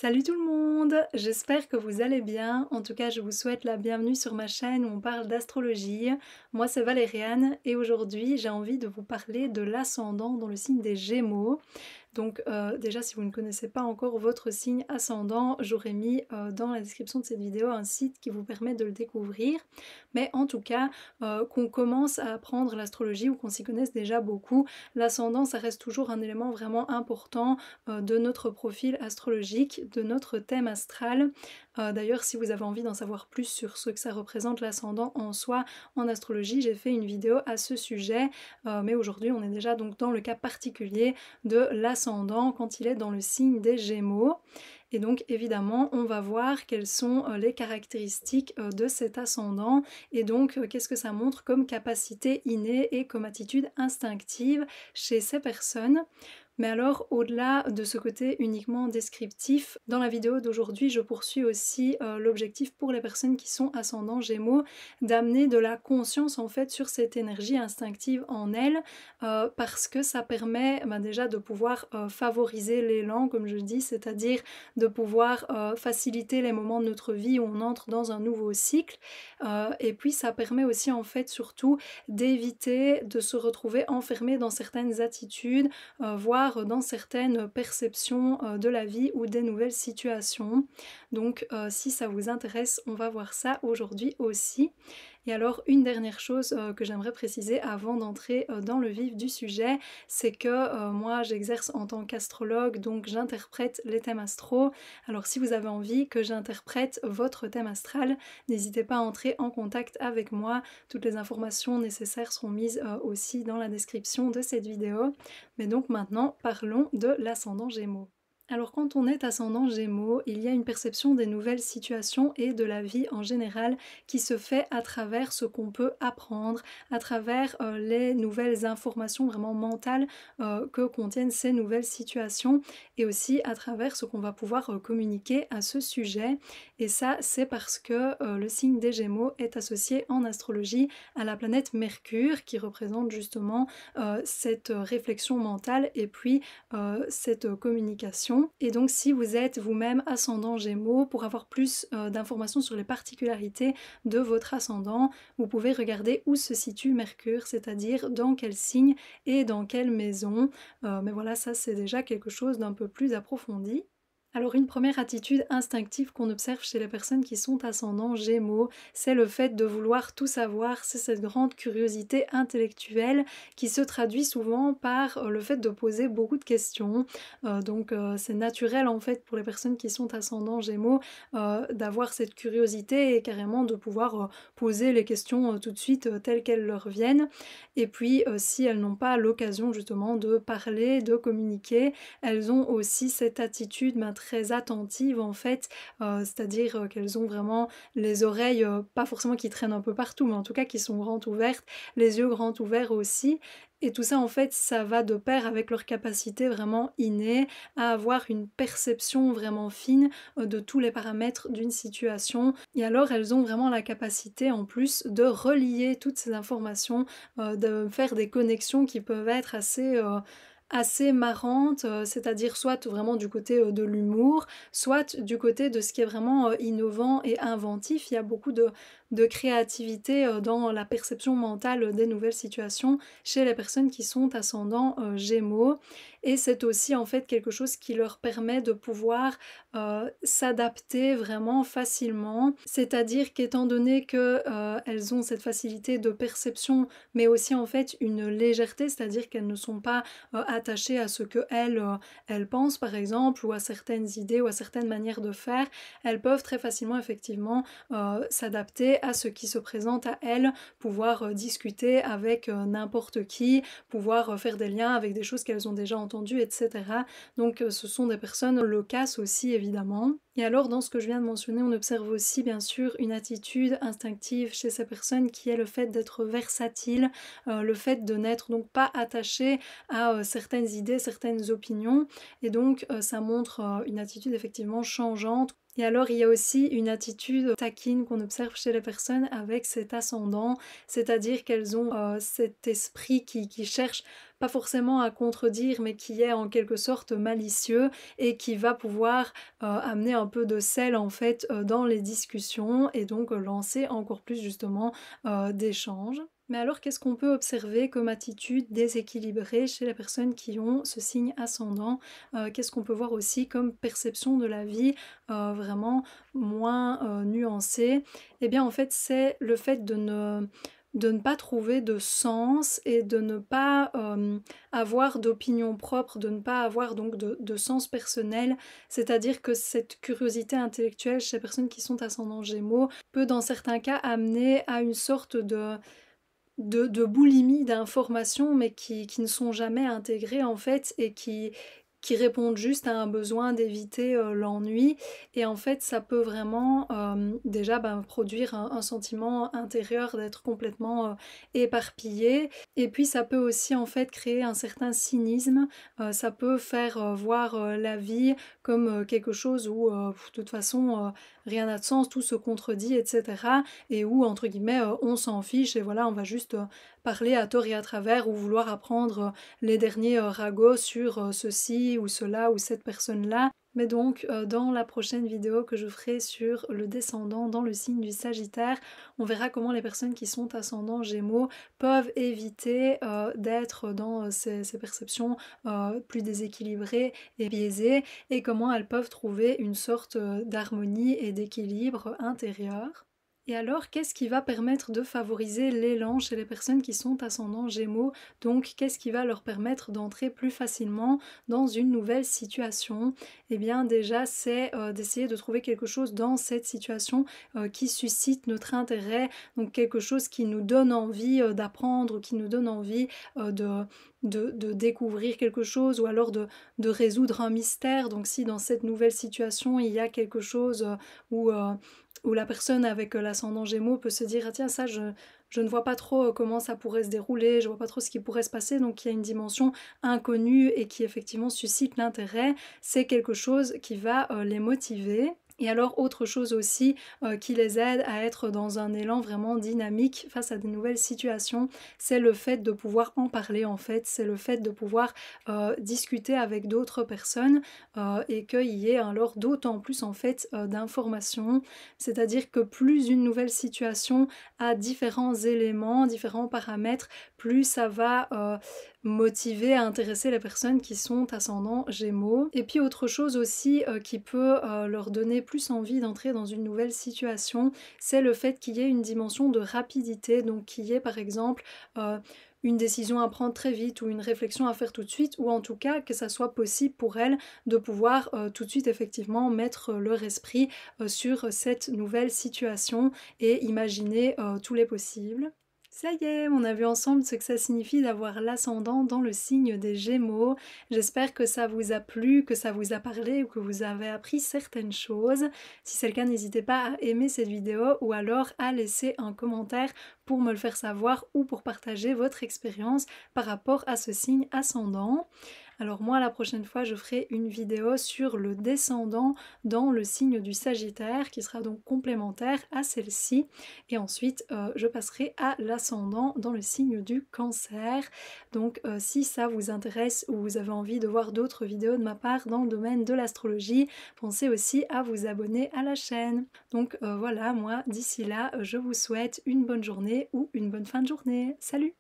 Salut tout le monde! J'espère que vous allez bien. En tout cas, je vous souhaite la bienvenue sur ma chaîne où on parle d'astrologie. Moi, c'est Valériane et aujourd'hui, j'ai envie de vous parler de l'ascendant dans le signe des Gémeaux. Donc déjà, si vous ne connaissez pas encore votre signe ascendant, j'aurais mis dans la description de cette vidéo un site qui vous permet de le découvrir. Mais en tout cas, qu'on commence à apprendre l'astrologie ou qu'on s'y connaisse déjà beaucoup, l'ascendant, ça reste toujours un élément vraiment important de notre profil astrologique, de notre thème astral. D'ailleurs, si vous avez envie d'en savoir plus sur ce que ça représente l'ascendant en soi en astrologie, j'ai fait une vidéo à ce sujet, mais aujourd'hui on est déjà donc dans le cas particulier de l'ascendant quand il est dans le signe des Gémeaux. Et donc évidemment on va voir quelles sont les caractéristiques de cet ascendant et donc qu'est-ce que ça montre comme capacité innée et comme attitude instinctive chez ces personnes. Mais alors, au-delà de ce côté uniquement descriptif, dans la vidéo d'aujourd'hui, je poursuis aussi l'objectif pour les personnes qui sont ascendants Gémeaux, d'amener de la conscience en fait sur cette énergie instinctive en elles, parce que ça permet déjà de pouvoir favoriser l'élan, comme je dis, c'est-à-dire de pouvoir faciliter les moments de notre vie où on entre dans un nouveau cycle, et puis ça permet aussi en fait surtout d'éviter de se retrouver enfermé dans certaines attitudes, voire dans certaines perceptions de la vie ou des nouvelles situations. Donc si ça vous intéresse, on va voir ça aujourd'hui aussi. Et alors une dernière chose que j'aimerais préciser avant d'entrer dans le vif du sujet, c'est que moi j'exerce en tant qu'astrologue, donc j'interprète les thèmes astraux. Alors si vous avez envie que j'interprète votre thème astral, n'hésitez pas à entrer en contact avec moi. Toutes les informations nécessaires seront mises aussi dans la description de cette vidéo. Mais donc maintenant, parlons de l'ascendant Gémeaux. Alors quand on est ascendant Gémeaux, il y a une perception des nouvelles situations et de la vie en général qui se fait à travers ce qu'on peut apprendre, à travers les nouvelles informations vraiment mentales que contiennent ces nouvelles situations et aussi à travers ce qu'on va pouvoir communiquer à ce sujet. Et ça, c'est parce que le signe des Gémeaux est associé en astrologie à la planète Mercure qui représente justement cette réflexion mentale et puis cette communication. Et donc si vous êtes vous-même ascendant Gémeaux, pour avoir plus d'informations sur les particularités de votre ascendant, vous pouvez regarder où se situe Mercure, c'est-à-dire dans quel signe et dans quelle maison. Mais voilà, ça c'est déjà quelque chose d'un peu plus approfondi. Alors une première attitude instinctive qu'on observe chez les personnes qui sont ascendants Gémeaux, c'est le fait de vouloir tout savoir, c'est cette grande curiosité intellectuelle qui se traduit souvent par le fait de poser beaucoup de questions. Donc c'est naturel en fait pour les personnes qui sont ascendants Gémeaux d'avoir cette curiosité et carrément de pouvoir poser les questions tout de suite telles qu'elles leur viennent. Et puis si elles n'ont pas l'occasion justement de parler, de communiquer, elles ont aussi cette attitude très attentive en fait, c'est-à-dire qu'elles ont vraiment les oreilles, pas forcément qui traînent un peu partout, mais en tout cas qui sont grandes ouvertes, les yeux grands ouverts aussi. Et tout ça en fait, ça va de pair avec leur capacité vraiment innée à avoir une perception vraiment fine de tous les paramètres d'une situation. Et alors elles ont vraiment la capacité en plus de relier toutes ces informations, de faire des connexions qui peuvent être assez marrantes, c'est-à-dire soit vraiment du côté de l'humour, soit du côté de ce qui est vraiment innovant et inventif. Il y a beaucoup de créativité dans la perception mentale des nouvelles situations chez les personnes qui sont ascendants Gémeaux. Et c'est aussi en fait quelque chose qui leur permet de pouvoir s'adapter vraiment facilement. C'est-à-dire qu'étant donné que elles ont cette facilité de perception, mais aussi en fait une légèreté, c'est-à-dire qu'elles ne sont pas attachées à ce qu'elles elles pensent par exemple, ou à certaines idées ou à certaines manières de faire, elles peuvent très facilement effectivement s'adapter à ce qui se présente à elles, pouvoir discuter avec n'importe qui, pouvoir faire des liens avec des choses qu'elles ont déjà entendues, etc. Donc ce sont des personnes loquaces aussi évidemment. Et alors dans ce que je viens de mentionner, on observe aussi bien sûr une attitude instinctive chez ces personnes qui est le fait d'être versatile, le fait de n'être donc pas attaché à certaines idées, certaines opinions, et donc ça montre une attitude effectivement changeante. Et alors il y a aussi une attitude taquine qu'on observe chez les personnes avec cet ascendant, c'est-à-dire qu'elles ont cet esprit qui cherche pas forcément à contredire, mais qui est en quelque sorte malicieux et qui va pouvoir amener un peu de sel en fait dans les discussions et donc lancer encore plus justement d'échanges. Mais alors, qu'est-ce qu'on peut observer comme attitude déséquilibrée chez les personnes qui ont ce signe ascendant? Qu'est-ce qu'on peut voir aussi comme perception de la vie vraiment moins nuancée? Eh bien, en fait, c'est le fait de ne pas trouver de sens et de ne pas avoir d'opinion propre, de ne pas avoir donc de sens personnel. C'est-à-dire que cette curiosité intellectuelle chez les personnes qui sont ascendants Gémeaux peut dans certains cas amener à une sorte de boulimie d'informations, mais qui ne sont jamais intégrées en fait et qui répondent juste à un besoin d'éviter l'ennui. Et en fait, ça peut vraiment déjà produire un sentiment intérieur d'être complètement éparpillé. Et puis, ça peut aussi en fait créer un certain cynisme. Ça peut faire voir la vie comme quelque chose où, de toute façon, rien n'a de sens, tout se contredit, etc. Et où, entre guillemets, on s'en fiche et voilà, on va juste parler à tort et à travers ou vouloir apprendre les derniers ragots sur ceci ou cela ou cette personne-là. Mais donc, dans la prochaine vidéo que je ferai sur le descendant dans le signe du Sagittaire, on verra comment les personnes qui sont ascendants Gémeaux peuvent éviter d'être dans ces perceptions plus déséquilibrées et biaisées et comment elles peuvent trouver une sorte d'harmonie et d'équilibre intérieur. Et alors, qu'est-ce qui va permettre de favoriser l'élan chez les personnes qui sont ascendants Gémeaux? Donc, qu'est-ce qui va leur permettre d'entrer plus facilement dans une nouvelle situation? Eh bien, déjà, c'est d'essayer de trouver quelque chose dans cette situation qui suscite notre intérêt, donc quelque chose qui nous donne envie d'apprendre, qui nous donne envie de découvrir quelque chose ou alors de résoudre un mystère. Donc, si dans cette nouvelle situation, il y a quelque chose où la personne avec l'ascendant Gémeaux peut se dire ah tiens ça je ne vois pas trop comment ça pourrait se dérouler, je vois pas trop ce qui pourrait se passer, donc il y a une dimension inconnue et qui effectivement suscite l'intérêt, c'est quelque chose qui va les motiver. Et alors autre chose aussi qui les aide à être dans un élan vraiment dynamique face à de nouvelles situations, c'est le fait de pouvoir en parler en fait, c'est le fait de pouvoir discuter avec d'autres personnes et qu'il y ait alors d'autant plus en fait d'informations, c'est-à-dire que plus une nouvelle situation a différents éléments, différents paramètres, plus ça va motiver à intéresser les personnes qui sont ascendants Gémeaux. Et puis autre chose aussi qui peut leur donner plus envie d'entrer dans une nouvelle situation, c'est le fait qu'il y ait une dimension de rapidité, donc qu'il y ait par exemple une décision à prendre très vite ou une réflexion à faire tout de suite, ou en tout cas que ça soit possible pour elles de pouvoir tout de suite effectivement mettre leur esprit sur cette nouvelle situation et imaginer tous les possibles. Ça y est, on a vu ensemble ce que ça signifie d'avoir l'ascendant dans le signe des Gémeaux. J'espère que ça vous a plu, que ça vous a parlé ou que vous avez appris certaines choses. Si c'est le cas, n'hésitez pas à aimer cette vidéo ou alors à laisser un commentaire pour me le faire savoir ou pour partager votre expérience par rapport à ce signe ascendant. Alors moi, la prochaine fois, je ferai une vidéo sur le descendant dans le signe du Sagittaire, qui sera donc complémentaire à celle-ci. Et ensuite, je passerai à l'ascendant dans le signe du Cancer. Donc si ça vous intéresse ou vous avez envie de voir d'autres vidéos de ma part dans le domaine de l'astrologie, pensez aussi à vous abonner à la chaîne. Donc voilà, moi, d'ici là, je vous souhaite une bonne journée ou une bonne fin de journée. Salut!